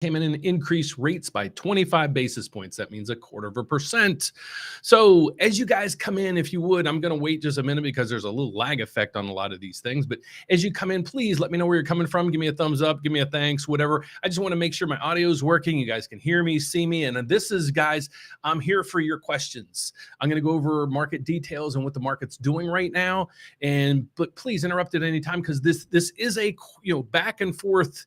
came in and increased rates by 25 basis points. That means 0.25%. So as you guys come in, if you would, I'm going to wait just a minute because there's a little lag effect on a lot of these things. But as you come in, please let me know where you're coming from. Give me a thumbs up, give me a thanks, whatever. I just want to make sure my audio is working. You guys can hear me, see me. And this is, guys, I'm here for your questions. I'm going to go over market details and what the market's doing right now. But please interrupt at any time because this is a back and forth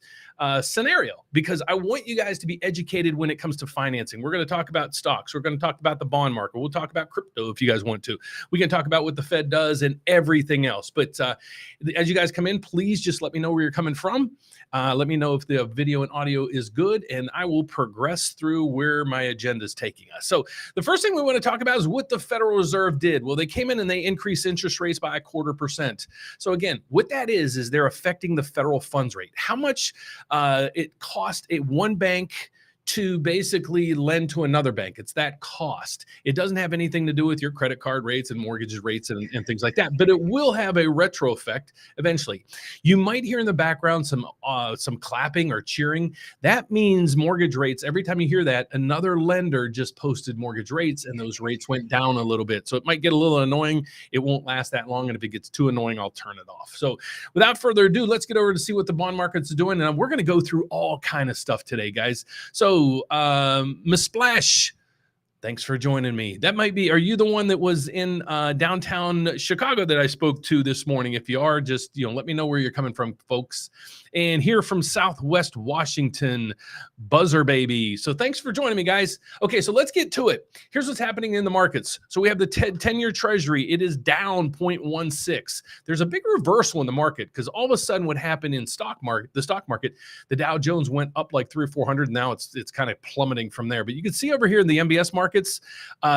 scenario, because I want you guys to be educated when it comes to financing. We're going to talk about stocks. We're going to talk about the bond market. We'll talk about crypto if you guys want to. We can talk about what the Fed does and everything else. But as you guys come in, please just let me know where you're coming from. Let me know if the video and audio is good, and I will progress through where my agenda is taking us. So the first thing we want to talk about is what the Federal Reserve did. Well, they came in and they increased interest rates by 0.25%. So again, what that is they're affecting the federal funds rate. How much it cost one bank to basically lend to another bank. It's that cost. It doesn't have anything to do with your credit card rates and mortgage rates and things like that, but it will have a retro effect eventually. You might hear in the background some clapping or cheering. That means mortgage rates. Every time you hear that, another lender just posted mortgage rates and those rates went down a little bit. So it might get a little annoying. It won't last that long. And if it gets too annoying, I'll turn it off. So without further ado, let's get over to see what the bond market's doing. And we're going to go through all kind of stuff today, guys. So Miss Splash, thanks for joining me. That might be, are you the one that was in downtown Chicago that I spoke to this morning? If you are, just, let me know where you're coming from, folks. And here from Southwest Washington, Buzzer Baby. So thanks for joining me, guys. Okay, so let's get to it. Here's what's happening in the markets. So we have the 10-year Treasury. It is down 0.16. There's a big reversal in the market because all of a sudden what happened in the stock market, the Dow Jones went up like 300 or 400. And now it's kind of plummeting from there. But you can see over here in the MBS markets,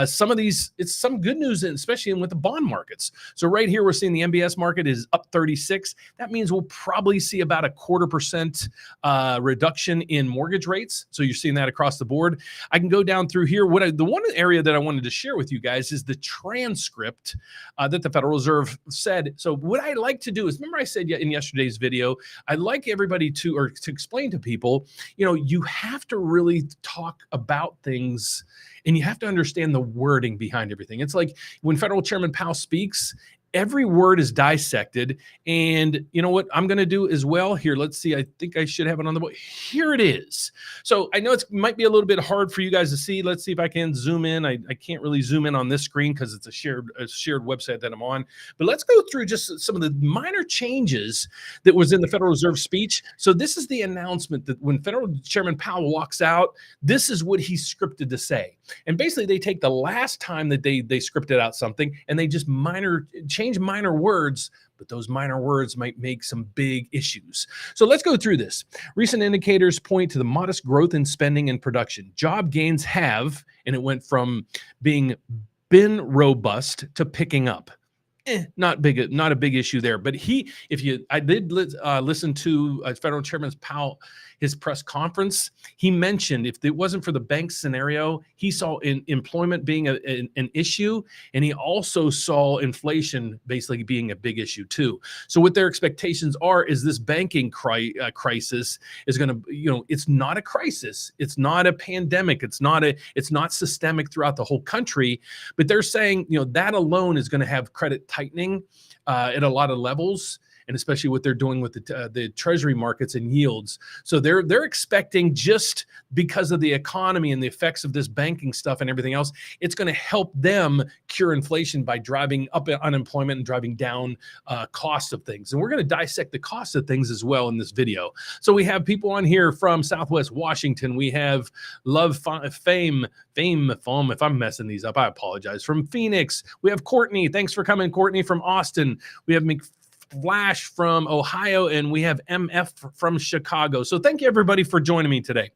some of these, it's some good news, especially with the bond markets. So right here, we're seeing the MBS market is up 36. That means we'll probably see about a 0.25% reduction in mortgage rates. So you're seeing that across the board. I can go down through here. The one area that I wanted to share with you guys is the transcript that the Federal Reserve said. So what I like to do is, remember I said in yesterday's video, I'd like everybody to explain to people, you have to really talk about things and you have to understand the wording behind everything. It's like when Federal Chairman Powell speaks, every word is dissected. And you know what I'm going to do as well here? Let's see. I think I should have it on the board. Here it is. So I know it might be a little bit hard for you guys to see. Let's see if I can zoom in. I can't really zoom in on this screen because it's a shared website that I'm on. But let's go through just some of the minor changes that was in the Federal Reserve speech. So this is the announcement that when Federal Chairman Powell walks out, this is what he's scripted to say. And basically they take the last time that they scripted out something and they just change minor words, but those minor words might make some big issues. So let's go through this. Recent indicators point to the modest growth in spending and production. Job gains have, and it went from been robust to picking up. Not a big issue there. But I did listen to Federal Chairman Powell, his press conference. He mentioned if it wasn't for the bank scenario, he saw employment being an issue, and he also saw inflation basically being a big issue too. So what their expectations are is this banking crisis is going to, it's not a crisis, it's not a pandemic, it's not systemic throughout the whole country, but they're saying that alone is going to have credit tightening at a lot of levels, and especially what they're doing with the Treasury markets and yields. So they're expecting, just because of the economy and the effects of this banking stuff and everything else, it's going to help them cure inflation by driving up unemployment and driving down cost of things. And we're going to dissect the cost of things as well in this video. So we have people on here from Southwest Washington. We have Fame, if I'm messing these up, I apologize. From Phoenix, we have Courtney. Thanks for coming, Courtney. From Austin, we have Flash from Ohio, and we have MF from Chicago. So thank you, everybody, for joining me today.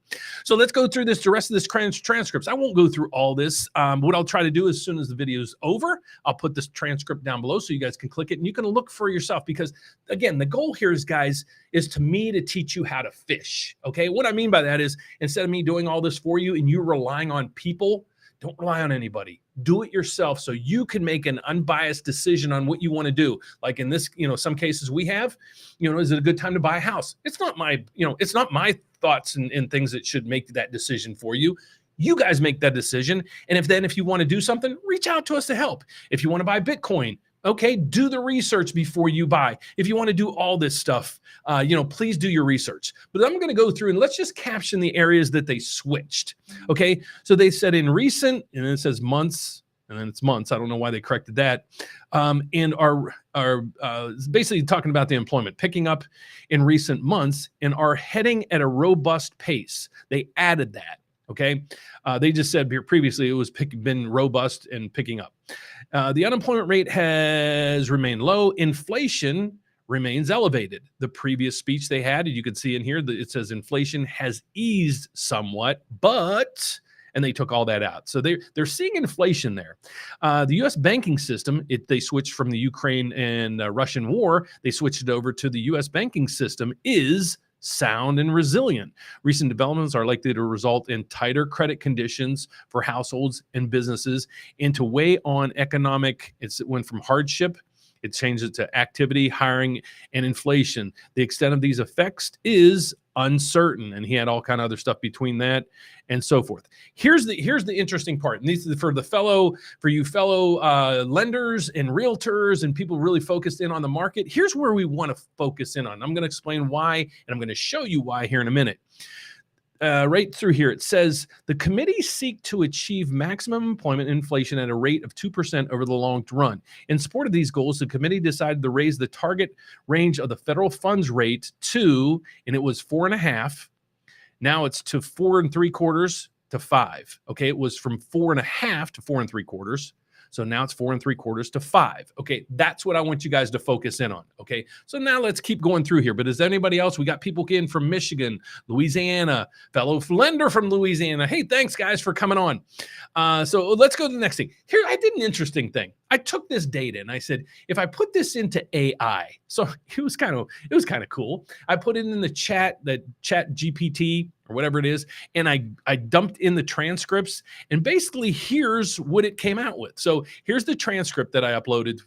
So let's go through the rest of this transcripts. I won't go through all this. What I'll try to do as soon as the video is over, I'll put this transcript down below so you guys can click it and you can look for yourself, because again, the goal here is, guys, is to teach you how to fish. Okay. What I mean by that is, instead of me doing all this for you and you relying on people, don't rely on anybody. Do it yourself so you can make an unbiased decision on what you want to do. Like in this, some cases we have, is it a good time to buy a house? It's not my thoughts and things that should make that decision for you. You guys make that decision. And if you want to do something, reach out to us to help. If you want to buy Bitcoin, okay, do the research before you buy. If you want to do all this stuff, please do your research. But I'm going to go through and let's just caption the areas that they switched. Okay, so they said in recent, and then it says months, and then it's months. I don't know why they corrected that. And are basically talking about the employment picking up in recent months and are heading at a robust pace. They added that. Okay, they just said previously it was been robust and picking up. The unemployment rate has remained low. Inflation remains elevated. The previous speech they had, and you can see in here that it says inflation has eased somewhat, but and they took all that out. So they're seeing inflation there. The U.S. banking system, they switched from the Ukraine and Russian war. They switched it over to the U.S. banking system is sound and resilient. Recent developments are likely to result in tighter credit conditions for households and businesses and to weigh on economic. It went from hardship, it changed it to activity, hiring, and inflation. The extent of these effects is uncertain, and he had all kind of other stuff between that and so forth. Here's the interesting part, and this is for you fellow lenders and realtors and people really focused in on the market. Here's where we want to focus in on. I'm going to explain why, and I'm going to show you why here in a minute. Right through here, it says the committee seek to achieve maximum employment inflation at a rate of 2% over the long run. In support of these goals, the committee decided to raise the target range of the federal funds rate to, and it was 4.5. Now it's to 4.75 to 5. Okay, it was from 4.5 to 4.75. So now it's 4.75 to 5. Okay, that's what I want you guys to focus in on. Okay, so now let's keep going through here. But is there anybody else? We got people in from Michigan, Louisiana, fellow lender from Louisiana. Hey, thanks guys for coming on. So let's go to the next thing. Here, I did an interesting thing. I took this data and I said, if I put this into AI, so it was kind of cool. I put it in the chat GPT or whatever it is, and I dumped in the transcripts, and basically here's what it came out with. So here's the transcript that I uploaded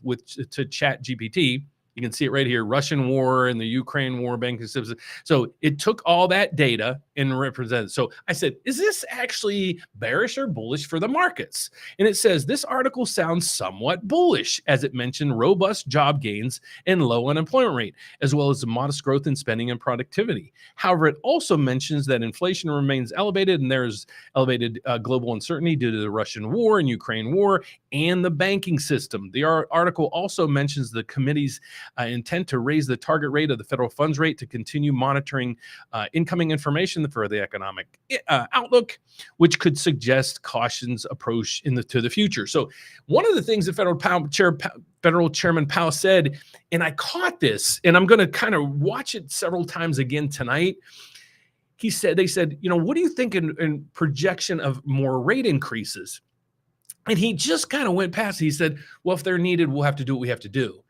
to chat GPT. You can see it right here, Russian war and the Ukraine war, banking system. So it took all that data and represented. So I said, is this actually bearish or bullish for the markets? And it says, this article sounds somewhat bullish as it mentioned robust job gains and low unemployment rate, as well as the modest growth in spending and productivity. However, it also mentions that inflation remains elevated and there's elevated global uncertainty due to the Russian war and Ukraine war and the banking system. The article also mentions the committee's intent to raise the target rate of the federal funds rate to continue monitoring incoming information for the economic outlook, which could suggest caution's approach to the future. So one of the things that Federal Chairman Powell said, and I caught this, and I'm going to kind of watch it several times again tonight. They said, what do you think in projection of more rate increases? And he just kind of went past. He said, well, if they're needed, we'll have to do what we have to do.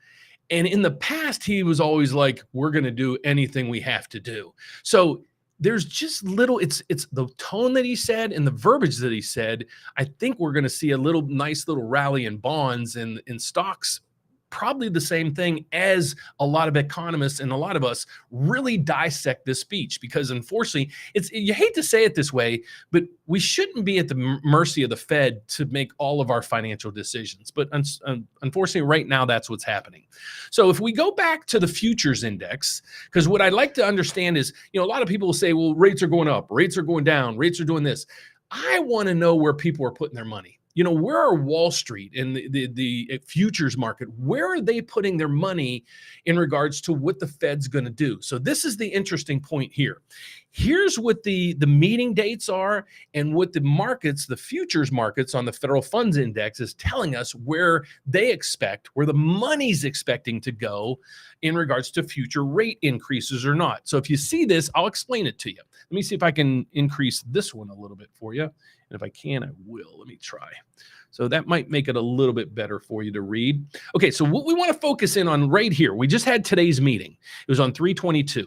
And in the past, he was always like, we're going to do anything we have to do. So there's just it's the tone that he said and the verbiage that he said. I think we're going to see a nice little rally in bonds and in stocks, probably the same thing as a lot of economists and a lot of us really dissect this speech, because unfortunately, you hate to say it this way, but we shouldn't be at the mercy of the Fed to make all of our financial decisions. But unfortunately, right now, that's what's happening. So if we go back to the futures index, because what I'd like to understand is, a lot of people will say, well, rates are going up, rates are going down, rates are doing this. I want to know where people are putting their money. Where are Wall Street and the futures market? Where are they putting their money in regards to what the Fed's going to do? So this is the interesting point here. Here's what the meeting dates are and what the futures markets on the federal funds index is telling us where the money's expecting to go in regards to future rate increases or not. So if you see this, I'll explain it to you. Let me see if I can increase this one a little bit for you. And if I can, I will. Let me try. So that might make it a little bit better for you to read. Okay, so what we want to focus in on right here, we just had today's meeting. It was on 3/22.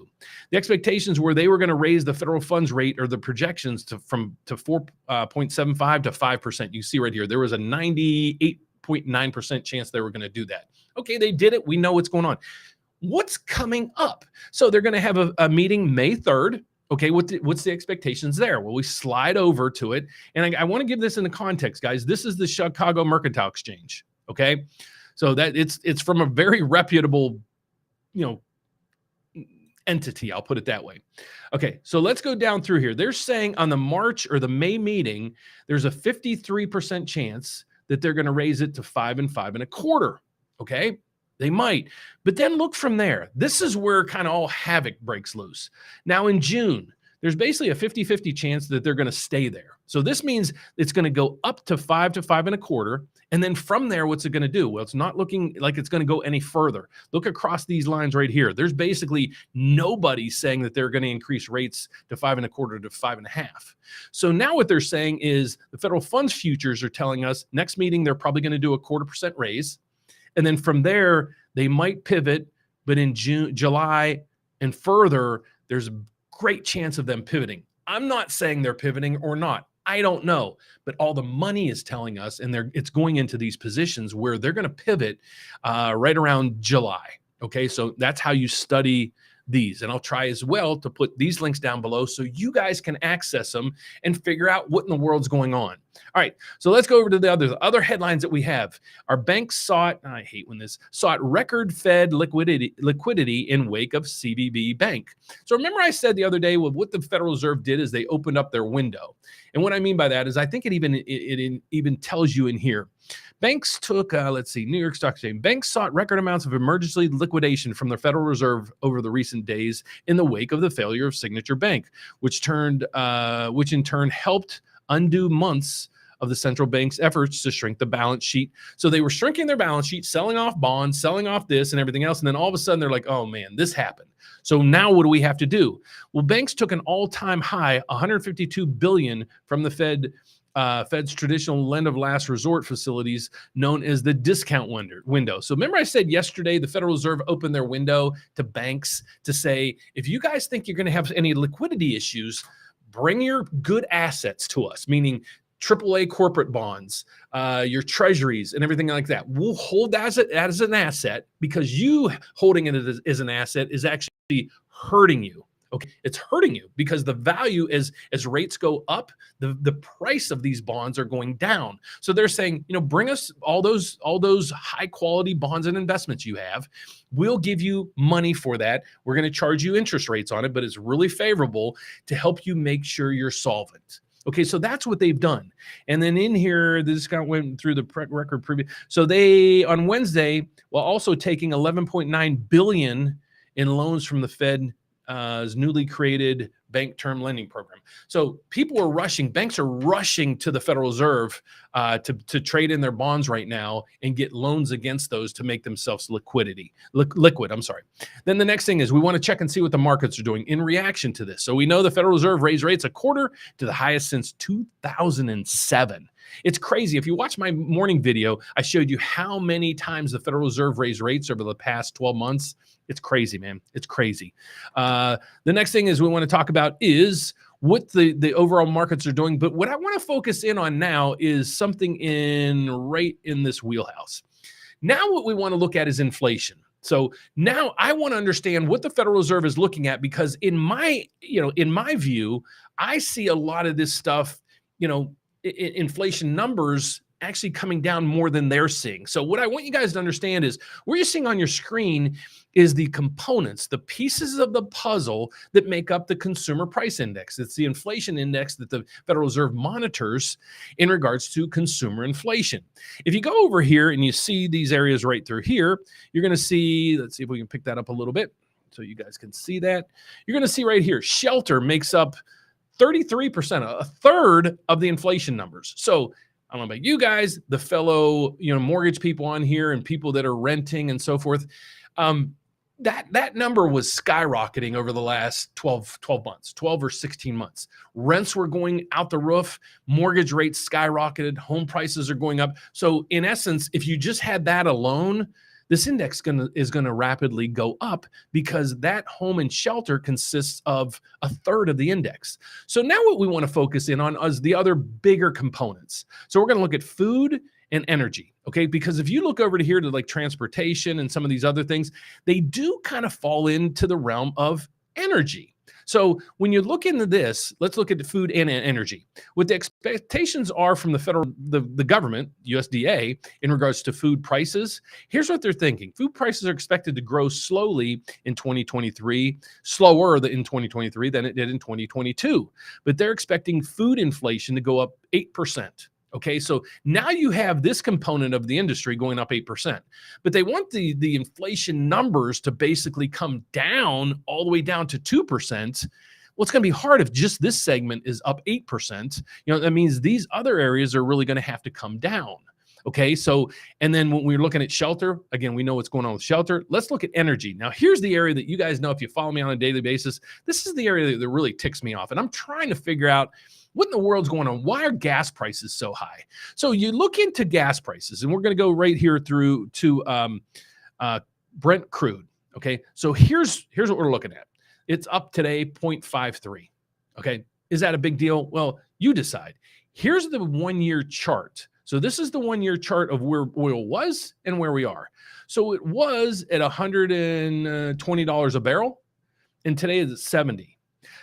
The expectations were they were going to raise the federal funds rate, or the projections to 4.75 to 5%. You see right here, there was a 98.9% chance they were going to do that. Okay, they did it. We know what's going on. What's coming up? So they're going to have a meeting May 3rd. Okay, what's the expectations there? Well, we slide over to it, and I want to give this in the context, guys. This is the Chicago Mercantile Exchange. Okay, so that it's from a very reputable, you know, entity. I'll put it that way. Okay, so let's go down through here. They're saying on the March or the May meeting, there's a 53% chance that they're going to raise it to 5 and 5 1/4. Okay, they might, but then look from there. This is where kind of all havoc breaks loose. Now in June, there's basically a 50-50 chance that they're going to stay there. So this means it's going to go up to 5 to 5 1/4. And then from there, what's it going to do? Well, it's not looking like it's going to go any further. Look across these lines right here. There's basically nobody saying that they're going to increase rates to 5 1/4 to 5 1/2. So now what they're saying is the federal funds futures are telling us next meeting, they're probably going to do a 1/4% raise. And then from there, they might pivot. But in June, July, and further, there's a great chance of them pivoting. I'm not saying they're pivoting or not. I don't know, but all the money is telling us, and it's going into these positions where they're going to pivot right around July. Okay, so that's how you study these, and I'll try as well to put these links down below so you guys can access them and figure out what in the world's going on. All right, so let's go over to the other headlines that we have. Our banks sought, I hate when this, sought record Fed liquidity in wake of CBB Bank. So remember I said the other day, well, what the Federal Reserve did is they opened up their window. And what I mean by that is I think it even tells you in here. Banks took, let's see, New York Stock Exchange. Banks sought record amounts of emergency liquidation from the Federal Reserve over the recent days in the wake of the failure of Signature Bank, which in turn helped undo months of the central bank's efforts to shrink the balance sheet. So they were shrinking their balance sheet, selling off bonds, selling off this and everything else. And then all of a sudden they're like, oh man, this happened. So now what do we have to do? Well, banks took an all-time high, $152 billion from the Fed's traditional lend of last resort facilities known as the discount window. So remember I said yesterday the Federal Reserve opened their window to banks to say, if you guys think you're going to have any liquidity issues, bring your good assets to us, meaning AAA corporate bonds, your treasuries and everything like that. We'll hold that as an asset because you holding it as an asset is actually hurting you. Okay, it's hurting you because the value as rates go up, the price of these bonds are going down. So they're saying, bring us all those high quality bonds and investments you have. We'll give you money for that. We're going to charge you interest rates on it, but it's really favorable to help you make sure you're solvent. Okay, so that's what they've done. And then in here, the discount went through the record previous. So they, on Wednesday, while also taking $11.9 billion in loans from the Fed's newly created bank term lending program. So people are rushing, banks are rushing to the Federal Reserve to trade in their bonds right now and get loans against those to make themselves liquid. Then the next thing is we want to check and see what the markets are doing in reaction to this. So we know the Federal Reserve raised rates 1/4 to the highest since 2007. It's crazy. If you watch my morning video, I showed you how many times the Federal Reserve raised rates over the past 12 months. It's crazy, man. It's crazy. The next thing is we want to talk about is what the overall markets are doing. But what I want to focus in on now is something right in this wheelhouse. Now what we want to look at is inflation. So now I want to understand what the Federal Reserve is looking at, because in my view, I see a lot of this stuff, inflation numbers actually coming down more than they're seeing. So what I want you guys to understand is what you're seeing on your screen is the components, the pieces of the puzzle that make up the consumer price index. It's the inflation index that the Federal Reserve monitors in regards to consumer inflation. If you go over here and you see these areas right through here, you're going to see, let's see if we can pick that up a little bit so you guys can see that. You're going to see right here, shelter makes up 33%, a third of the inflation numbers. So I don't know about you guys, the fellow, mortgage people on here and people that are renting and so forth. That number was skyrocketing over the last 12 months, 12 or 16 months. Rents were going out the roof. Mortgage rates skyrocketed. Home prices are going up. So in essence, if you just had that alone, this index is going to rapidly go up because that home and shelter consists of a third of the index. So now what we want to focus in on is the other bigger components. So we're going to look at food and energy, okay? Because if you look over to here to like transportation and some of these other things, they do kind of fall into the realm of energy. So when you look into this, let's look at the food and energy. What the expectations are from the government, USDA, in regards to food prices, here's what they're thinking. Food prices are expected to grow slowly in 2023, slower in 2023 than it did in 2022. But they're expecting food inflation to go up 8%. Okay, so now you have this component of the industry going up 8%, but they want the inflation numbers to basically come down all the way down to 2%. Well, it's going to be hard if just this segment is up 8%. That means these other areas are really going to have to come down. Okay, so, and then when we're looking at shelter, again, we know what's going on with shelter. Let's look at energy. Now, here's the area that you guys know if you follow me on a daily basis. This is the area that really ticks me off, and I'm trying to figure out what in the world's going on? Why are gas prices so high? So you look into gas prices, and we're going to go right here through to Brent crude. Okay, so here's what we're looking at. It's up today 0.53. Okay, is that a big deal? Well, you decide. Here's the 1-year chart. So this is the 1-year chart of where oil was and where we are. So it was at $120 a barrel, and today it's at 70.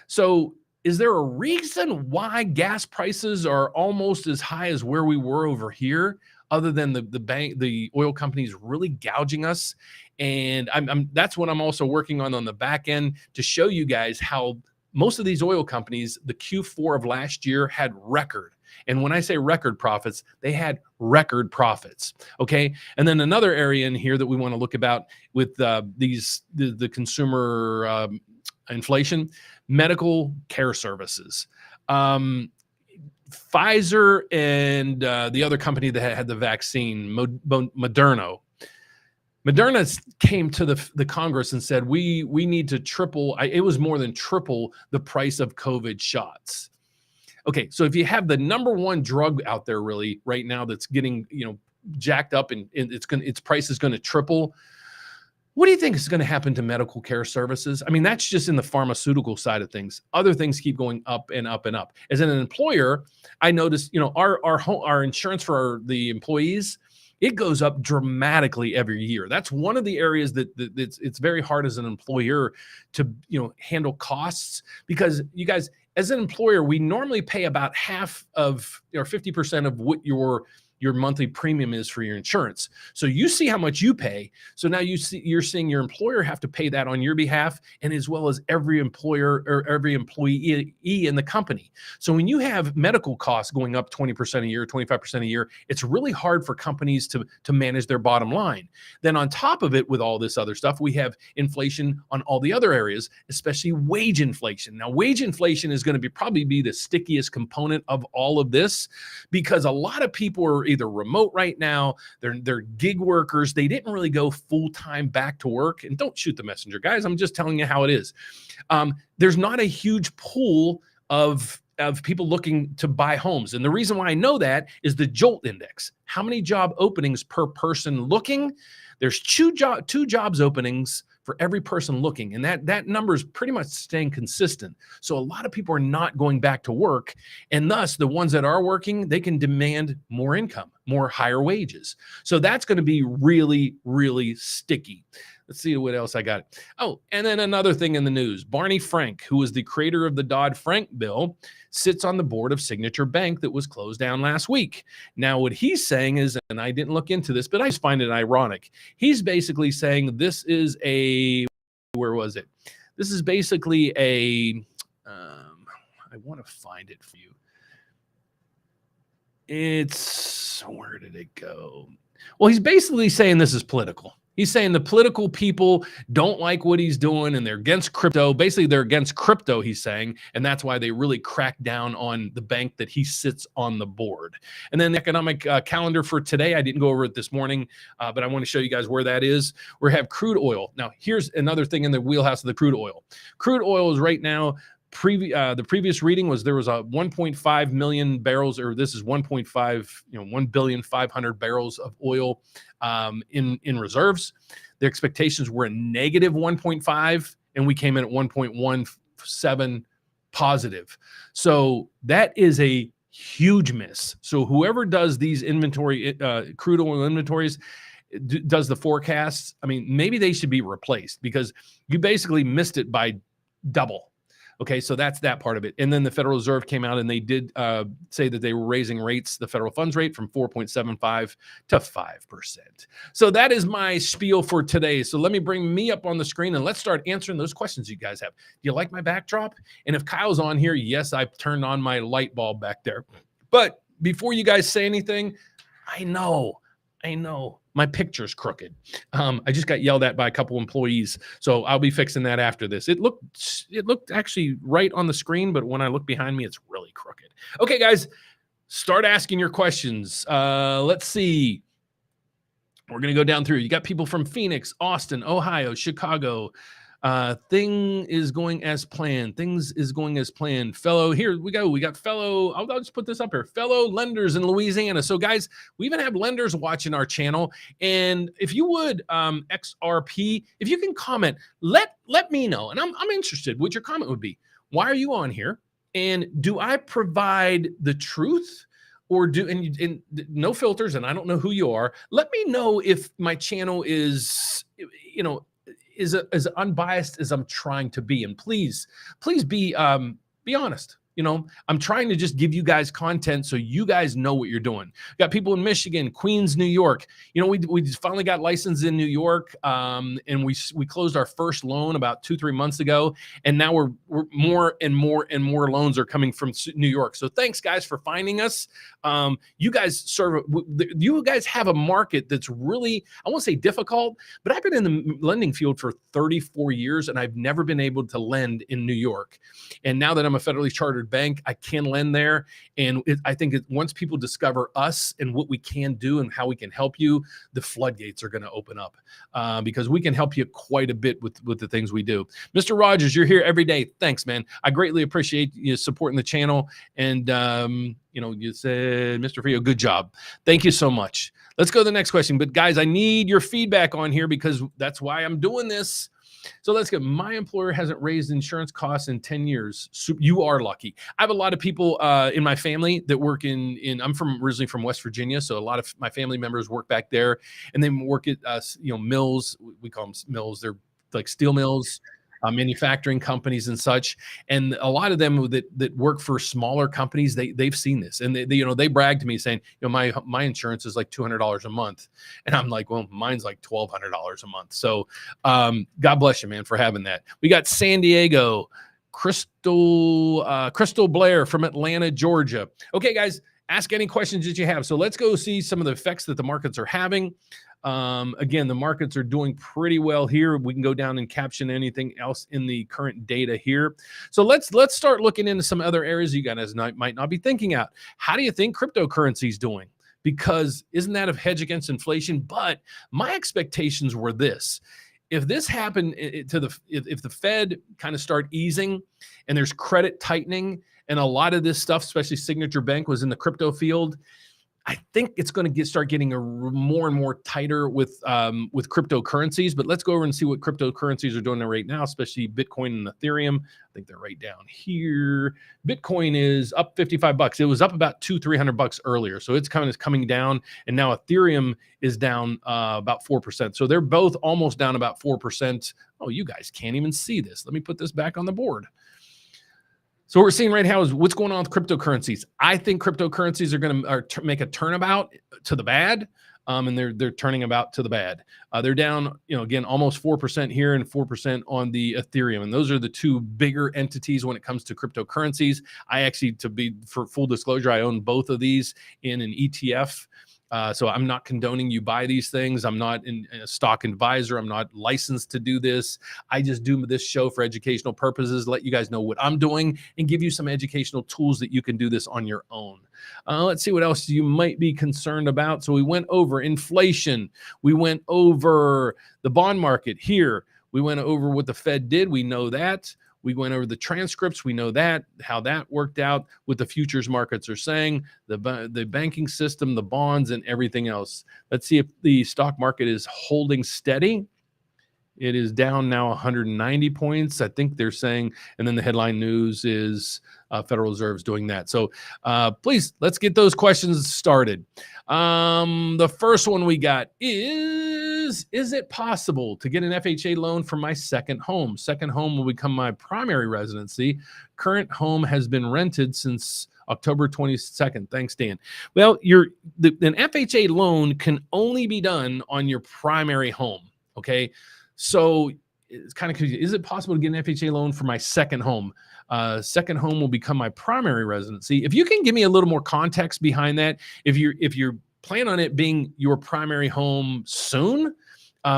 So is there a reason why gas prices are almost as high as where we were over here, other than the oil companies really gouging us? And that's what I'm also working on the back end to show you guys how most of these oil companies, the Q4 of last year had record. And when I say record profits, they had record profits. Okay. And then another area in here that we want to look about with the consumer inflation, medical care services. Pfizer and the other company that had the vaccine, Moderna came to the Congress and said, we need to triple. It was more than triple the price of COVID shots. Okay, so if you have the number one drug out there really right now that's getting jacked up and its price is going to triple, what do you think is going to happen to medical care services? I mean, that's just in the pharmaceutical side of things. Other things keep going up and up and up. As an employer, I noticed, our insurance for the employees, it goes up dramatically every year. That's one of the areas that it's very hard as an employer to handle costs, because you guys, as an employer, we normally pay about half of 50% of what your monthly premium is for your insurance. So you see how much you pay. So now you're seeing your employer have to pay that on your behalf, and as well as every employer or every employee in the company. So when you have medical costs going up 20% a year, 25% a year, it's really hard for companies to manage their bottom line. Then on top of it, with all this other stuff, we have inflation on all the other areas, especially wage inflation. Now, wage inflation is going to probably be the stickiest component of all of this, because a lot of people are either remote right now, they're gig workers. They didn't really go full-time back to work. And don't shoot the messenger, guys. I'm just telling you how it is. There's not a huge pool of people looking to buy homes. And the reason why I know that is the JOLT index. How many job openings per person looking? There's two jobs openings for every person looking. And that number is pretty much staying consistent. So a lot of people are not going back to work. And thus, the ones that are working, they can demand more income, more higher wages. So that's going to be really, really sticky. Let's see what else I got. Oh, and then another thing in the news. Barney Frank, who was the creator of the Dodd-Frank bill, sits on the board of Signature Bank that was closed down last week. Now, what he's saying is, and I didn't look into this, but I just find it ironic. He's basically saying this is where was it? This is basically I want to find it for you. Where did it go? Well, he's basically saying this is political. He's saying the political people don't like what he's doing and they're against crypto. Basically, they're against crypto, he's saying, and that's why they really crack down on the bank that he sits on the board. And then the economic calendar for today, I didn't go over it this morning, but I want to show you guys where that is. We have crude oil. Now, here's another thing in the wheelhouse of the crude oil. Crude oil is right now, the previous reading was there was a 1.5 million barrels, or this is 1.5 barrels of oil in reserves. The expectations were a negative 1.5, and we came in at 1.17 positive. So that is a huge miss. So whoever does these crude oil inventories, does the forecasts, I mean, maybe they should be replaced, because you basically missed it by double. Okay, so that's that part of it. And then the Federal Reserve came out and they did say that they were raising rates, the federal funds rate from 4.75 to 5%. So that is my spiel for today. So let me bring me up on the screen and let's start answering those questions you guys have. Do you like my backdrop? And if Kyle's on here, yes, I've turned on my light bulb back there. But before you guys say anything, I know my picture's crooked. I just got yelled at by a couple employees, so I'll be fixing that after this. It looked actually right on the screen, but when I look behind me, it's really crooked. Okay, guys, start asking your questions. Let's see. We're gonna go down through. You got people from Phoenix, Austin, Ohio, Chicago. Thing is going as planned. Things is going as planned. Fellow, here we go. We got fellow, I'll just put this up here. Fellow lenders in Louisiana. So guys, we even have lenders watching our channel. And if you would, XRP, if you can comment, let me know. And I'm interested what your comment would be. Why are you on here? And do I provide the truth? Or and no filters, and I don't know who you are. Let me know if my channel is, is as unbiased as I'm trying to be. And please be honest. I'm trying to just give you guys content so you guys know what you're doing. Got people in Michigan, Queens, New York. We finally got licensed in New York, and we closed our first loan about 2-3 months ago, and now we're more and more loans are coming from New York. So thanks, guys, for finding us. You guys have a market that's really, I won't say difficult, but I've been in the lending field for 34 years, and I've never been able to lend in New York. And now that I'm a federally chartered bank, I can lend there. And I think once people discover us and what we can do and how we can help you, the floodgates are going to open up because we can help you quite a bit with the things we do. Mr. Rogers, you're here every day. Thanks, man. I greatly appreciate you supporting the channel. And, you said, Mr. Frio, good job. Thank you so much. Let's go to the next question. But guys, I need your feedback on here because that's why I'm doing this. So let's go. My employer hasn't raised insurance costs in 10 years. So you are lucky. I have a lot of people in my family that work I'm originally from West Virginia. So a lot of my family members work back there and they work at, mills. We call them mills. They're like steel mills. Manufacturing companies and such, and a lot of them that work for smaller companies, they've seen this, and they brag to me saying, my insurance is like $200 a month, and I'm like, well, mine's like $1,200 a month. So, God bless you, man, for having that. We got San Diego, Crystal Blair from Atlanta, Georgia. Okay, guys, ask any questions that you have. So let's go see some of the effects that the markets are having. Again, the markets are doing pretty well here. We can go down and caption anything else in the current data here. So let's start looking into some other areas you guys might not be thinking out. How do you think cryptocurrency is doing? Because isn't that a hedge against inflation? But my expectations were this. If this happened if the Fed kind of start easing and there's credit tightening and a lot of this stuff, especially Signature Bank was in the crypto field, I think it's going to start getting more and more tighter with cryptocurrencies. But let's go over and see what cryptocurrencies are doing right now, especially Bitcoin and Ethereum. I think they're right down here. Bitcoin is up $55. It was up about $200-300 earlier, so it's kind of coming down. And now Ethereum is down about 4%. So they're both almost down about 4%. Oh, you guys can't even see this. Let me put this back on the board. So what we're seeing right now is what's going on with cryptocurrencies. I think cryptocurrencies are going to make a turnabout to the bad, and they're turning about to the bad. They're down, again, almost 4% here and 4% on the Ethereum, and those are the two bigger entities when it comes to cryptocurrencies. I actually, for full disclosure, I own both of these in an ETF. So I'm not condoning you buy these things. I'm not a stock advisor. I'm not licensed to do this. I just do this show for educational purposes, let you guys know what I'm doing and give you some educational tools that you can do this on your own. Let's see what else you might be concerned about. So we went over inflation. We went over the bond market here. We went over what the Fed did. We know that. We went over the transcripts. We know that, how that worked out, what the futures markets are saying, the banking system, the bonds, and everything else. Let's see if the stock market is holding steady. It is down now 190 points, I think they're saying. And then the headline news is Federal Reserve's doing that. So please, let's get those questions started. The first one we got is is it possible to get an FHA loan for my second home? Second home will become my primary residency. Current home has been rented since October 22nd. Thanks, Dan. Well, an FHA loan can only be done on your primary home. Okay. So it's kind of confusing. Is it possible to get an FHA loan for my second home? Second home will become my primary residency. If you can give me a little more context behind that, if you're plan on it being your primary home soon,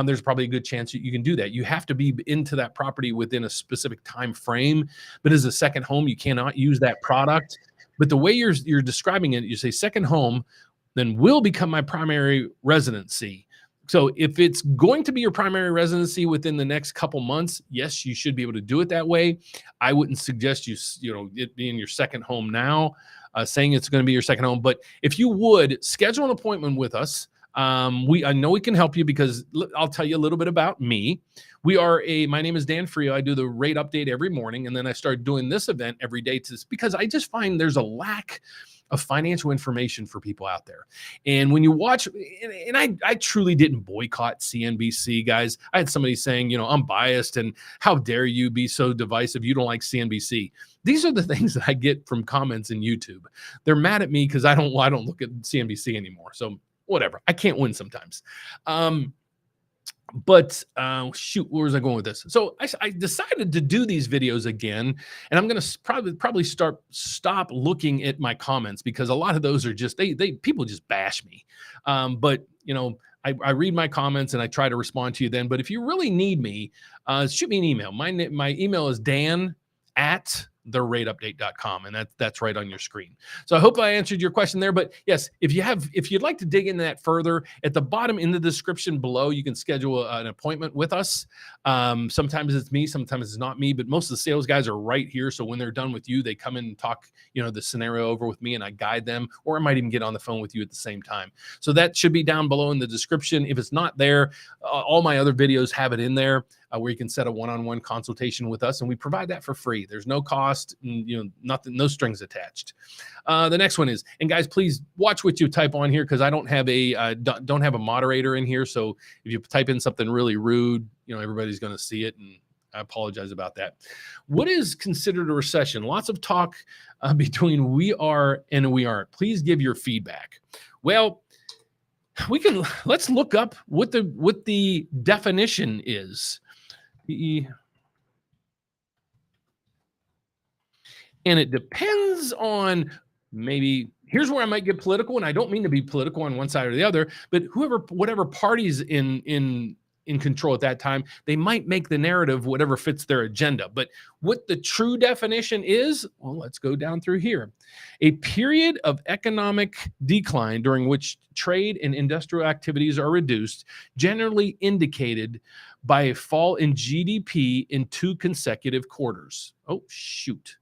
there's probably a good chance that you can do that. You have to be into that property within a specific time frame. But as a second home, you cannot use that product. But the way you're describing it, you say second home, then will become my primary residency. So if it's going to be your primary residency within the next couple months, yes, you should be able to do it that way. I wouldn't suggest it being your second home now, saying it's going to be your second home. But if you would schedule an appointment with us, I know we can help you because I'll tell you a little bit about me. My name is Dan Frio. I do the rate update every morning, and then I start doing this event every day because I just find there's a lack of financial information for people out there. And when you watch, and I truly didn't boycott CNBC, guys. I had somebody saying, I'm biased and how dare you be so divisive? You don't like CNBC. These are the things that I get from comments in YouTube. They're mad at me because I don't look at CNBC anymore. So whatever, I can't win sometimes. But shoot, where was I going with this? So I decided to do these videos again, and I'm going to probably stop looking at my comments because a lot of those are just people just bash me. But I read my comments and I try to respond to you then. But if you really need me, shoot me an email. My email is dan@therateupdate.com, and that's right on your screen. So I hope I answered your question there. But yes, if you'd like to dig into that further, at the bottom in the description below, you can schedule an appointment with us. Sometimes it's me, sometimes it's not me, but most of the sales guys are right here. So when they're done with you, they come in and talk, the scenario over with me, and I guide them, or I might even get on the phone with you at the same time. So that should be down below in the description. If it's not there, all my other videos have it in there. Where you can set a one-on-one consultation with us, and we provide that for free. There's no cost, and, nothing, no strings attached. The next one is, and guys, please watch what you type on here because I don't have a moderator in here. So if you type in something really rude, everybody's going to see it, and I apologize about that. What is considered a recession? Lots of talk between we are and we aren't. Please give your feedback. Well, let's look up what the definition is. And it depends on, maybe here's where I might get political, and I don't mean to be political on one side or the other, but whatever party's in control at that time, they might make the narrative whatever fits their agenda. But what the true definition is, well, let's go down through here. A period of economic decline during which trade and industrial activities are reduced, generally indicated by a fall in GDP in 2 consecutive quarters. Oh, shoot.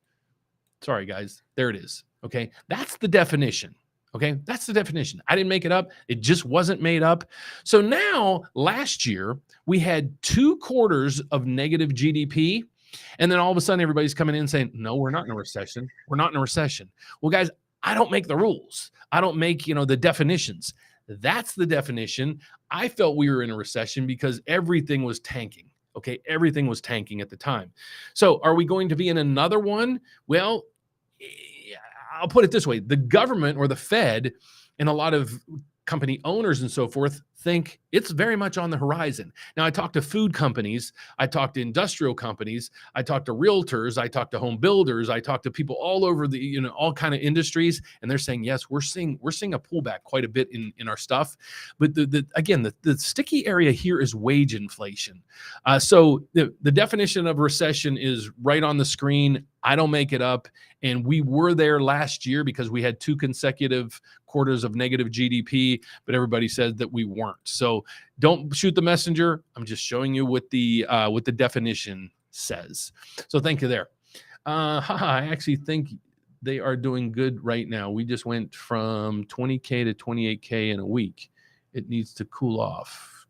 Sorry, guys. There it is. Okay. That's the definition. Okay. That's the definition. I didn't make it up. It just wasn't made up. So now, last year, we had 2 quarters of negative GDP. And then all of a sudden, everybody's coming in saying, no, we're not in a recession. We're not in a recession. Well, guys, I don't make the rules. I don't make, the definitions. That's the definition. I felt we were in a recession because everything was tanking. Okay. Everything was tanking at the time. So are we going to be in another one? Well, I'll put it this way. The government or the Fed and a lot of company owners and so forth think it's very much on the horizon. Now, I talk to food companies, I talk to industrial companies, I talk to realtors, I talk to home builders, I talk to people all over the, all kind of industries, and they're saying, yes, we're seeing a pullback quite a bit in our stuff. But the sticky area here is wage inflation. So the definition of recession is right on the screen. I don't make it up. And we were there last year because we had 2 consecutive quarters of negative GDP, but everybody said that we weren't. So don't shoot the messenger. I'm just showing you what the definition says. So thank you there. I actually think they are doing good right now. We just went from 20K to 28K in a week. It needs to cool off.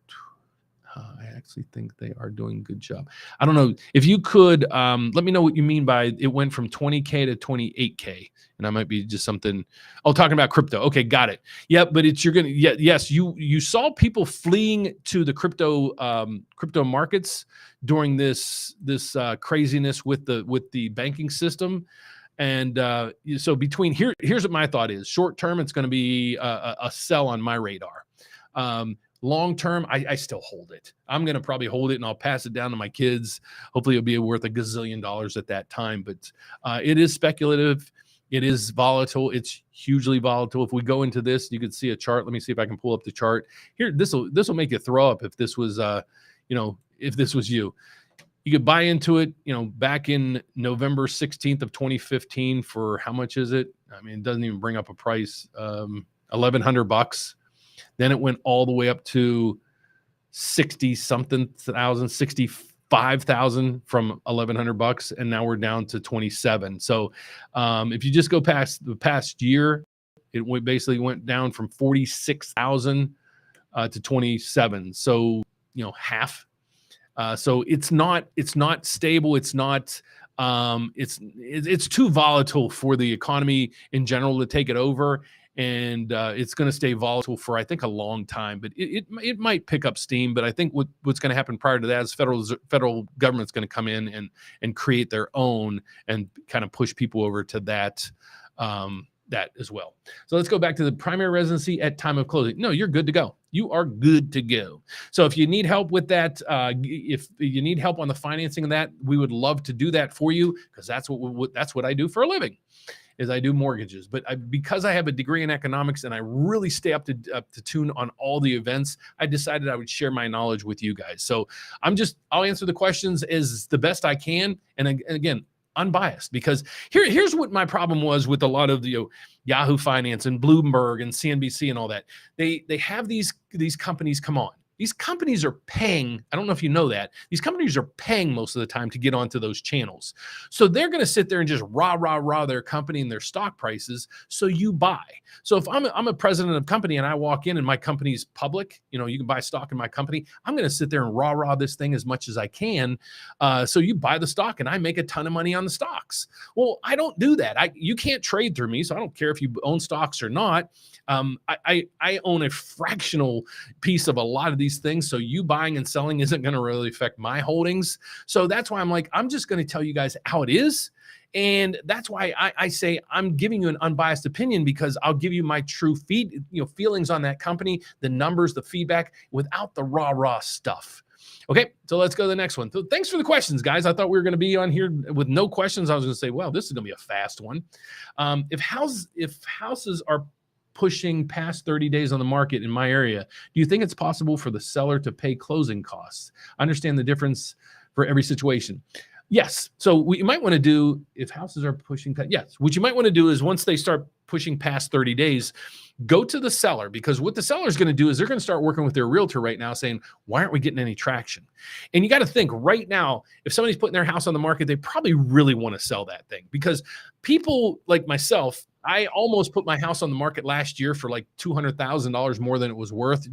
I actually think they are doing a good job. I don't know if you could let me know what you mean by it went from 20K to 28K, and I might be just something. Oh, talking about crypto. Okay, got it. Yeah, but it's you're gonna. Yeah, yes, you saw people fleeing to the crypto markets during this craziness with the banking system. And so here's what my thought is: short term, it's going to be a sell on my radar. Long term, I still hold it. I'm going to probably hold it and I'll pass it down to my kids. Hopefully, it'll be worth $1 gazillion at that time. But it is speculative. It is volatile. It's hugely volatile. If we go into this, you could see a chart. Let me see if I can pull up the chart here. This will make you throw up if this was if this was you. You could buy into it, back in November 16th of 2015 for how much is it? I mean, it doesn't even bring up a price. $1,100. Then it went all the way up to 60 something thousand, 65,000 from $1,100, and now we're down to 27. So if you just go past the past year, it basically went down from 46,000 to 27. So half. So it's not stable. It's not. It's too volatile for the economy in general to take it over, and it's going to stay volatile for I think a long time. But it might pick up steam. But I think what's going to happen prior to that is federal government's going to come in and create their own and kind of push people over to that. That as well. So let's go back to the primary residency at time of closing. No, you're good to go. You are good to go. So if you need help with that, if you need help on the financing of that, we would love to do that for you, because that's what I do for a living, is I do mortgages. But because I have a degree in economics and I really stay up to tune on all the events, I decided I would share my knowledge with you guys. So I'll answer the questions as the best I can. And again, unbiased, because here's what my problem was with a lot of the Yahoo Finance and Bloomberg and CNBC and all that. They have these companies come on. These companies are paying. I don't know if you know that. These companies are paying most of the time to get onto those channels. So they're going to sit there and just rah their company and their stock prices. So you buy. So if I'm a president of a company and I walk in and my company's public, you can buy stock in my company. I'm going to sit there and rah this thing as much as I can. So you buy the stock and I make a ton of money on the stocks. Well, I don't do that. You can't trade through me. So I don't care if you own stocks or not. I own a fractional piece of a lot of these things. So you buying and selling isn't going to really affect my holdings. So that's why I'm just going to tell you guys how it is. And that's why I say I'm giving you an unbiased opinion, because I'll give you my true feelings on that company, the numbers, the feedback, without the rah stuff. Okay, so let's go to the next one. So thanks for the questions, guys. I thought we were going to be on here with no questions. I was going to say, well, this is going to be a fast one. If houses are pushing past 30 days on the market in my area, do you think it's possible for the seller to pay closing costs? I understand the difference for every situation. Yes. So what you might want to do, if houses are pushing, yes, what you might want to do is, once they start pushing past 30 days, go to the seller, because what the seller is going to do is they're going to start working with their realtor right now saying, why aren't we getting any traction? And you got to think right now, if somebody's putting their house on the market, they probably really want to sell that thing, because people like myself, I almost put my house on the market last year for like $200,000 more than it was worth.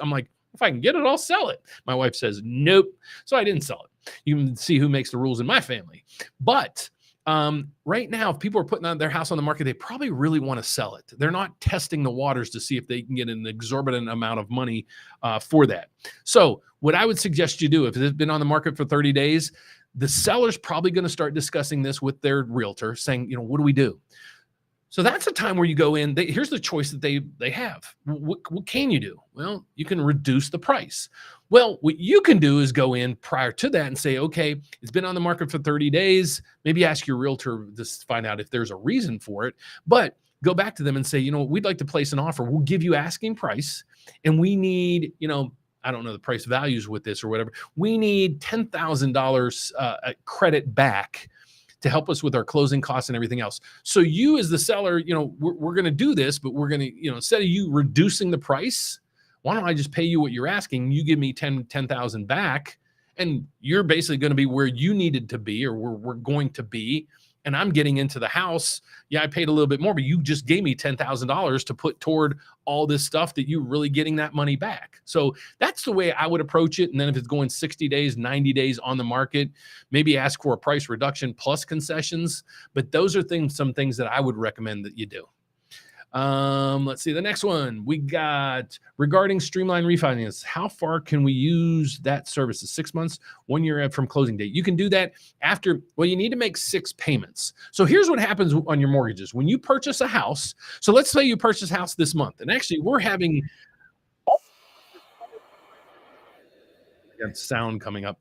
I'm like, if I can get it, I'll sell it. My wife says, nope. So I didn't sell it. You can see who makes the rules in my family. But right now, if people are putting their house on the market, they probably really want to sell it. They're not testing the waters to see if they can get an exorbitant amount of money for that. So what I would suggest you do, if it's been on the market for 30 days, the seller's probably going to start discussing this with their realtor, saying, what do we do? So that's a time where you go in. Here's the choice that they have. What can you do? Well, you can reduce the price. Well, what you can do is go in prior to that and say, okay, it's been on the market for 30 days. Maybe ask your realtor to find out if there's a reason for it. But go back to them and say, we'd like to place an offer. We'll give you asking price, and we need, I don't know the price values with this or whatever. We need $10,000 credit back to help us with our closing costs and everything else. So you, as the seller, we're going to do this, but we're going to, instead of you reducing the price, why don't I just pay you what you're asking? You give me 10,000 back, and you're basically going to be where you needed to be, or where we're going to be. and I'm getting into the house. Yeah, I paid a little bit more, but you just gave me $10,000 to put toward all this stuff that you're really getting that money back. So that's the way I would approach it. And then if it's going 60 days, 90 days on the market, maybe ask for a price reduction plus concessions. But those are some things that I would recommend that you do. Let's see the next one. We got regarding streamline refinance. How far can we use that service? 6 months, 1 year from closing date. You can do that after, well, you need to make 6 payments. So here's what happens on your mortgages. When you purchase a house, so let's say you purchase a house this month, and actually we're having sound coming up.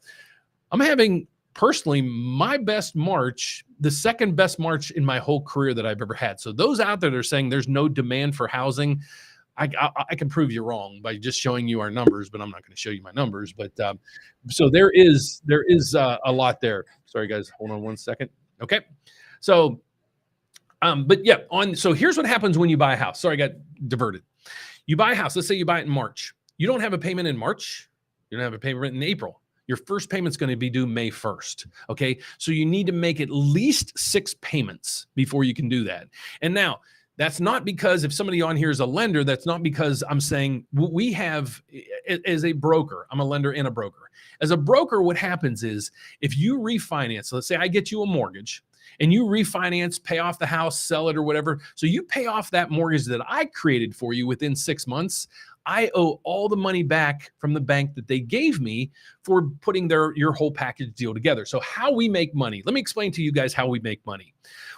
I'm having personally my best March, the second best March in my whole career that I've ever had. So those out there that are saying there's no demand for housing, I can prove you wrong by just showing you our numbers, but I'm not going to show you my numbers. But so there is a lot there. Sorry guys, hold on one second. Okay, so but yeah, so here's what happens when you buy a house. Sorry, I got diverted. You buy a house. Let's say you buy it in March. You don't have a payment in March. You don't have a payment in April. Your first payment's going to be due May 1st. Okay. So you need to make at least 6 payments before you can do that. And now that's not because if somebody on here is a lender, that's not because I'm saying we have as a broker, I'm a lender and a broker. As a broker, what happens is if you refinance, so let's say I get you a mortgage and you refinance, pay off the house, sell it or whatever. So you pay off that mortgage that I created for you within 6 months. I owe all the money back from the bank that they gave me for putting your whole package deal together. So how we make money, let me explain to you guys how we make money.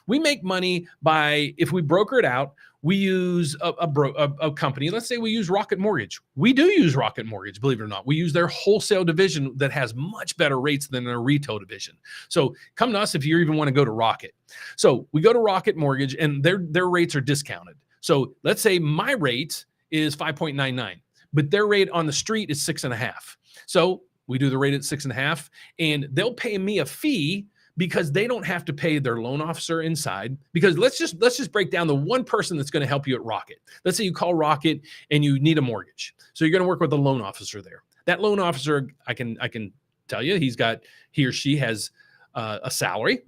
We make money by, if we broker it out, we use a company. Let's say we use Rocket Mortgage. We do use Rocket Mortgage, believe it or not. We use their wholesale division that has much better rates than their retail division. So come to us if you even want to go to Rocket. So we go to Rocket Mortgage and their rates are discounted. So let's say my rate is 5.99, but their rate on the street is 6.5. So we do the rate at 6.5, and they'll pay me a fee because they don't have to pay their loan officer inside. Because let's just break down the one person that's going to help you at Rocket. Let's say you call Rocket and you need a mortgage. So you're going to work with the loan officer there. That loan officer, I can tell you, he or she has a salary.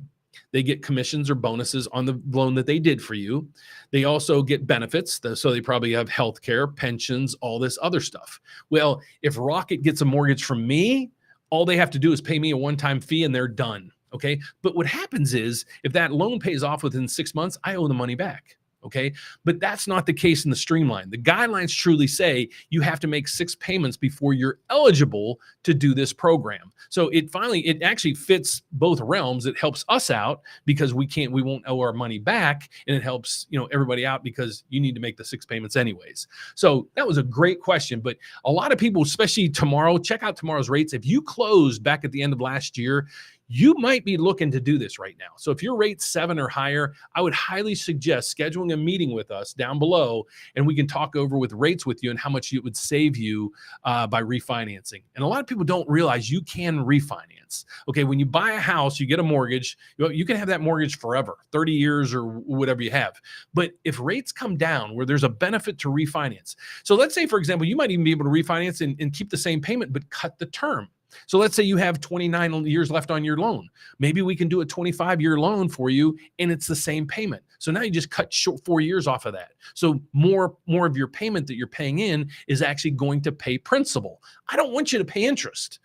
They get commissions or bonuses on the loan that they did for you. They also get benefits. So they probably have health care, pensions, all this other stuff. Well, if Rocket gets a mortgage from me, all they have to do is pay me a one-time fee and they're done. Okay. But what happens is if that loan pays off within 6 months, I owe the money back. Okay. But that's not the case in the streamline. The guidelines truly say you have to make 6 payments before you're eligible to do this program. So it actually fits both realms. It helps us out because we won't owe our money back. And it helps, everybody out because you need to make the 6 payments anyways. So that was a great question, but a lot of people, especially tomorrow, check out tomorrow's rates. If you closed back at the end of last year, you might be looking to do this right now. So if your rate's 7 or higher, I would highly suggest scheduling a meeting with us down below, and we can talk over with rates with you and how much it would save you by refinancing. And a lot of people don't realize you can refinance. Okay, when you buy a house, you get a mortgage, you can have that mortgage forever, 30 years or whatever you have. But if rates come down where there's a benefit to refinance. So let's say, for example, you might even be able to refinance and keep the same payment, but cut the term. So let's say you have 29 years left on your loan. Maybe we can do a 25-year loan for you and it's the same payment. So now you just cut 4 years off of that. So more of your payment that you're paying in is actually going to pay principal. I don't want you to pay interest.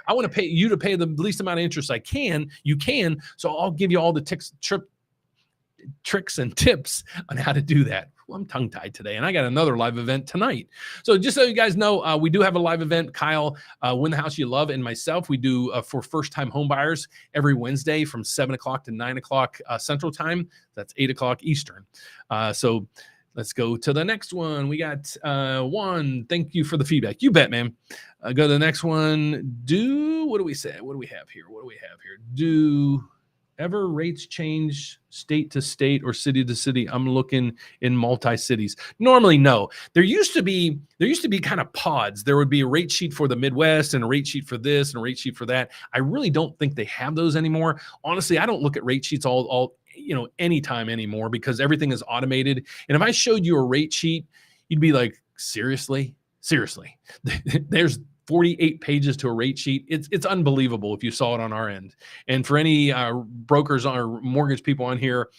I want to pay you to pay the least amount of interest I can. You can. So I'll give you all the tricks and tips on how to do that. Well, I'm tongue-tied today, and I got another live event tonight. So just so you guys know, we do have a live event. Kyle, Win the House You Love, and myself, we do for first-time homebuyers every Wednesday from 7 o'clock to 9 o'clock Central Time. That's 8 o'clock Eastern. So let's go to the next one. We got one. Thank you for the feedback. You bet, man. Go to the next one. What do we say? What do we have here? Do ever rates change state to state or city to city? I'm looking in multi-cities. Normally, no. There used to be kind of pods. There would be a rate sheet for the Midwest and a rate sheet for this and a rate sheet for that. I really don't think they have those anymore. Honestly, I don't look at rate sheets all anytime anymore because everything is automated. And if I showed you a rate sheet, you'd be like, seriously? There's 48 pages to a rate sheet. It's unbelievable if you saw it on our end. And for any brokers or mortgage people on here,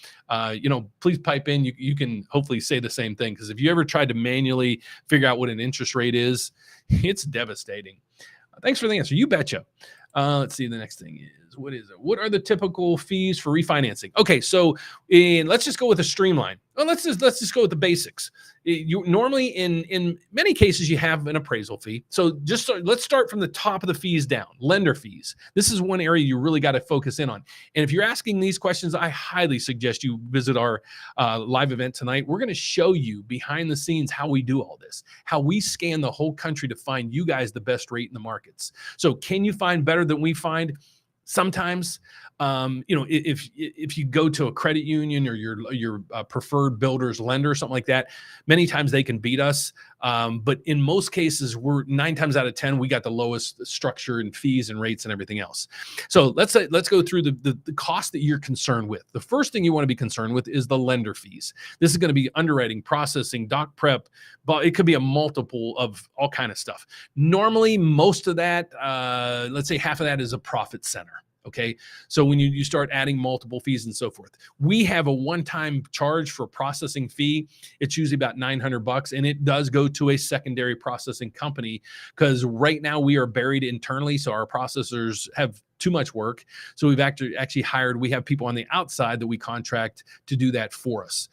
please pipe in. You can hopefully say the same thing, because if you ever tried to manually figure out what an interest rate is, it's devastating. Thanks for the answer. You betcha. Let's see. The next thing is, what is it? What are the typical fees for refinancing? Okay, so let's just go with a streamline. Well, let's just go with the basics. You normally, in many cases, you have an appraisal fee. So let's start from the top of the fees down. Lender fees. This is one area you really got to focus in on. And if you're asking these questions, I highly suggest you visit our live event tonight. We're going to show you behind the scenes how we do all this, how we scan the whole country to find you guys the best rate in the markets. So can you find better than we find? Sometimes, if you go to a credit union or your preferred builder's lender or something like that, many times they can beat us. But in most cases, we're 9 times out of 10, we got the lowest structure and fees and rates and everything else. So let's go through the cost that you're concerned with. The first thing you want to be concerned with is the lender fees. This is going to be underwriting, processing, doc prep, but it could be a multiple of all kind of stuff. Normally, most of that, let's say half of that is a profit center. Okay. So when you start adding multiple fees and so forth, we have a one-time charge for processing fee. It's usually about $900, and it does go to a secondary processing company, because right now we are buried internally. So our processors have too much work. So we've actually we have people on the outside that we contract to do that for us.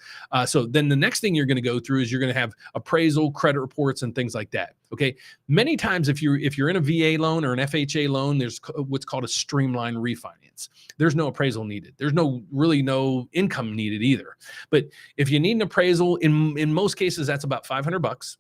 So then the next thing you're going to go through is you're going to have appraisal, credit reports, and things like that. Okay. Many times if you're in a VA loan or an FHA loan, there's what's called a streamlined refinance. There's no appraisal needed. There's really no income needed either. But if you need an appraisal, in most cases, that's about $500.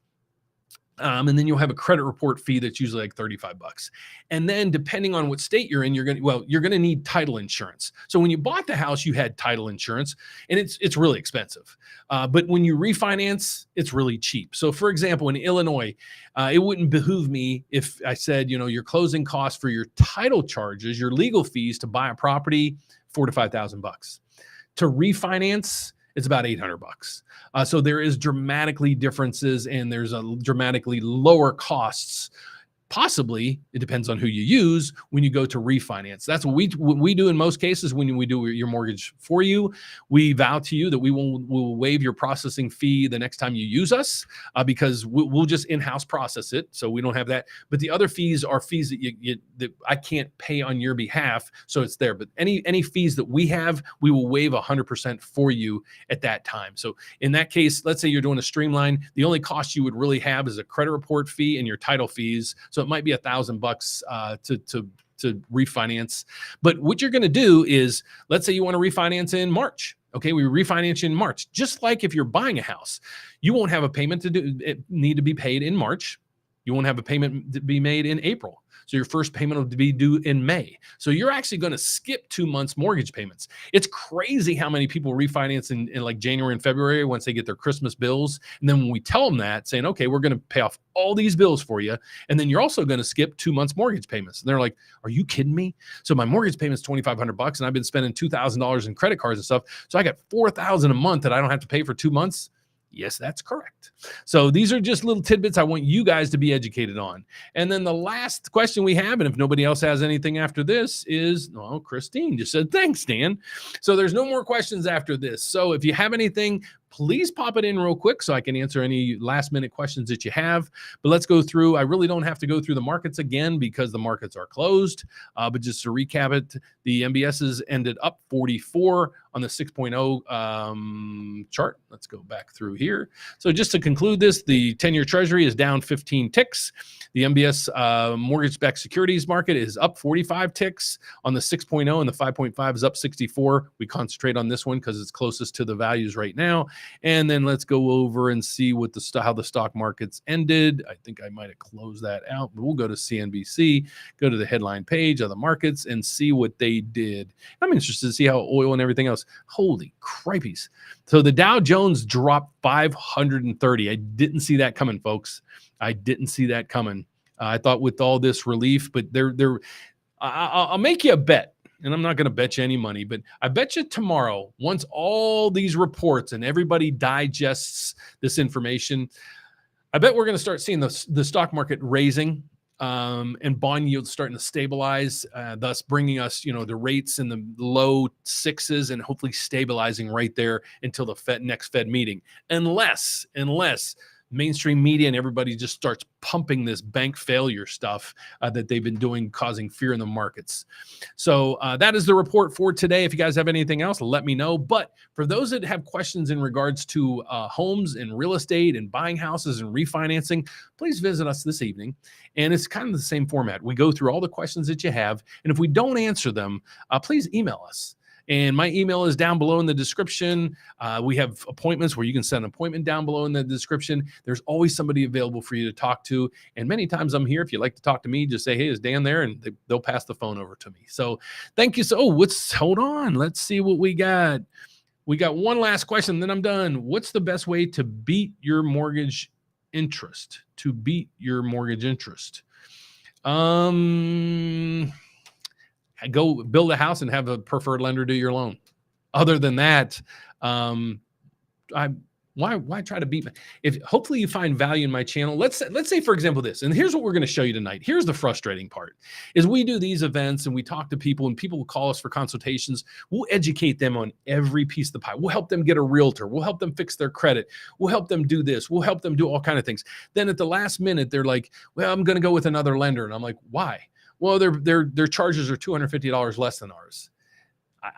And then you'll have a credit report fee that's usually like $35. And then depending on what state you're in, you're going to need title insurance. So when you bought the house, you had title insurance, and it's really expensive. But when you refinance, it's really cheap. So for example, in Illinois, it wouldn't behoove me if I said, your closing costs for your title charges, your legal fees to buy a property, $4,000 to $5,000. To refinance, it's about $800. So there is dramatically differences, and there's a dramatically lower costs. Possibly, it depends on who you use when you go to refinance. That's what we do in most cases. When we do your mortgage for you, we vow to you that we will waive your processing fee the next time you use us, because we'll just in-house process it. So we don't have that. But the other fees are fees that I can't pay on your behalf. So it's there. But any fees that we have, we will waive 100% for you at that time. So in that case, let's say you're doing a streamline, the only cost you would really have is a credit report fee and your title fees. So it might be $1,000 to refinance. But what you're going to do is, let's say you want to refinance in March. Okay, we refinance in March. Just like if you're buying a house, you won't have a payment need to be paid in March. You won't have a payment to be made in April. So your first payment will be due in May. So you're actually going to skip 2 months mortgage payments. It's crazy how many people refinance in like January and February once they get their Christmas bills. And then when we tell them that, saying, okay, we're going to pay off all these bills for you, and then you're also going to skip 2 months mortgage payments. And they're like, are you kidding me? So my mortgage payment's $2,500, and I've been spending $2,000 in credit cards and stuff. So I got $4,000 a month that I don't have to pay for 2 months. Yes, that's correct. So these are just little tidbits I want you guys to be educated on. And then the last question we have, and if nobody else has anything after this, is, well, Christine just said, thanks, Dan. So there's no more questions after this. So if you have anything, please pop it in real quick so I can answer any last minute questions that you have. But let's go through. I really don't have to go through the markets again because the markets are closed. But just to recap it, the MBSs ended up 44 on the 6.0 chart. Let's go back through here. So just to conclude this, the 10-year Treasury is down 15 ticks. The MBS mortgage-backed securities market is up 45 ticks on the 6.0, and the 5.5 is up 64. We concentrate on this one because it's closest to the values right now. And then let's go over and see what how the stock markets ended. I think I might have closed that out, but we'll go to CNBC, go to the headline page of the markets and see what they did. I'm interested to see how oil and everything else. Holy cripeys. So the Dow Jones dropped 530. I didn't see that coming, folks. I didn't see that coming. I thought with all this relief, but I'll make you a bet. And I'm not going to bet you any money, but I bet you tomorrow, once all these reports and everybody digests this information, I bet we're going to start seeing the stock market raising. and bond yields starting to stabilize, thus bringing us, the rates in the low sixes and hopefully stabilizing right there until the next Fed meeting, unless mainstream media and everybody just starts pumping this bank failure stuff that they've been doing, causing fear in the markets. So that is the report for today. If you guys have anything else, let me know. But for those that have questions in regards to homes and real estate and buying houses and refinancing, please visit us this evening. And it's kind of the same format. We go through all the questions that you have. And if we don't answer them, please email us. And my email is down below in the description. We have appointments where you can set an appointment down below in the description. There's always somebody available for you to talk to. And many times I'm here. If you'd like to talk to me, just say, hey, is Dan there? And they'll pass the phone over to me. So thank you. So hold on. Let's see what we got. We got one last question, then I'm done. What's the best way to beat your mortgage interest? Go build a house and have a preferred lender do your loan. Other than that, why try to beat? If hopefully you find value in my channel. Let's say, for example, this, and here's what we're going to show you tonight. Here's the frustrating part: is we do these events and we talk to people, and people will call us for consultations. We'll educate them on every piece of the pie. We'll help them get a realtor. We'll help them fix their credit. We'll help them do this. We'll help them do all kinds of things. Then at the last minute, they're like, "Well, I'm going to go with another lender," and I'm like, "Why?" Well, their charges are $250 less than ours.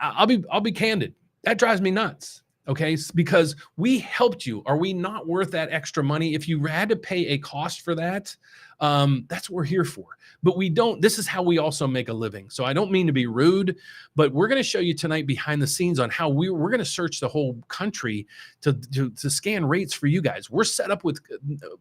I'll be candid. That drives me nuts. Okay, because we helped you. Are we not worth that extra money? If you had to pay a cost for that, that's what we're here for. But we don't. This is how we also make a living. So I don't mean to be rude, but we're going to show you tonight behind the scenes on how we're going to search the whole country to scan rates for you guys. We're set up with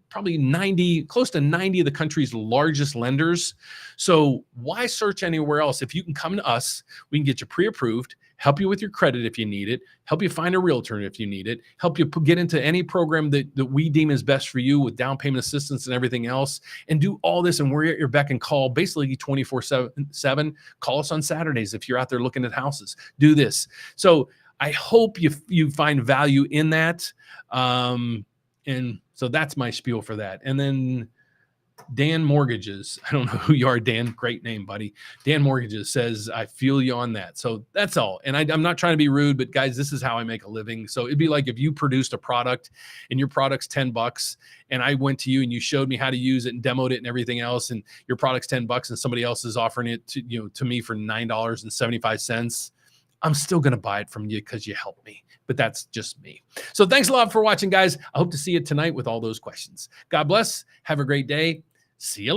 probably close to 90 of the country's largest lenders. So why search anywhere else? If you can come to us, we can get you pre-approved, help you with your credit if you need it, help you find a realtor if you need it, help you get into any program that we deem is best for you with down payment assistance and everything else, and do all this. And we're at your beck and call, basically 24/7. Call us on Saturdays if you're out there looking at houses. Do this. So I hope you find value in that. And so that's my spiel for that. And then Dan Mortgages, I don't know who you are, Dan. Great name, buddy. Dan Mortgages says, I feel you on that. So that's all. And I'm not trying to be rude, but guys, this is how I make a living. So it'd be like if you produced a product and your product's $10 and I went to you and you showed me how to use it and demoed it and everything else, and your product's $10 and somebody else is offering it to me for $9.75. I'm still going to buy it from you because you helped me. But that's just me. So thanks a lot for watching, guys. I hope to see you tonight with all those questions. God bless. Have a great day. See you later.